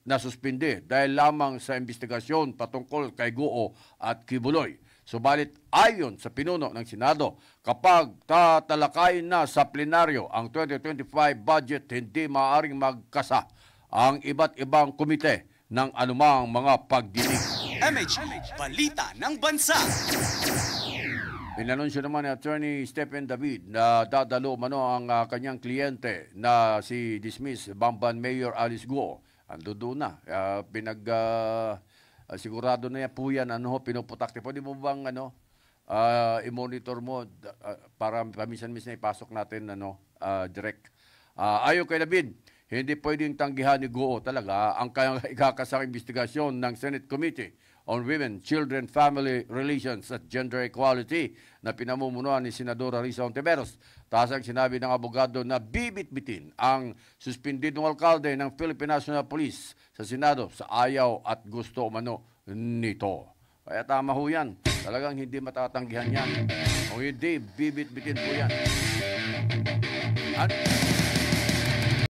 nasuspindi dahil lamang sa investigasyon patungkol kay Guo at Kibuloy. Subalit ayon sa pinuno ng Senado, kapag tatalakayin na sa plenaryo ang 2025 budget, hindi maaaring magkasa ang iba't ibang komite ng anumang mga pagdinig. MH, Balita ng Bansa. Inanunsyo naman ni Attorney Stephen David na dadalo mano ang kanyang kliyente na si dismiss Bamban Mayor Alice Guo. Ando doon na. Sigurado na yan po yan. Pinuputakte. Pwede mo bang i-monitor mo para paminsan-minsan ipasok natin direct. Ayon kay David, hindi pwedeng tanggihan ni Guo talaga ang kanyang ikakasang investigasyon ng Senate Committee on Women, Children, Family Relations at Gender Equality na pinamumunuan ni Senadora Risa Hontiveros. Taas ang sinabi ng abogado na bibit-bitin ang suspendidong alkalde ng Philippine National Police sa Senado sa ayaw at gusto umano nito. Kaya tama ho yan. Talagang hindi matatanggihan yan. Kung hindi, bibit-bitin po yan. At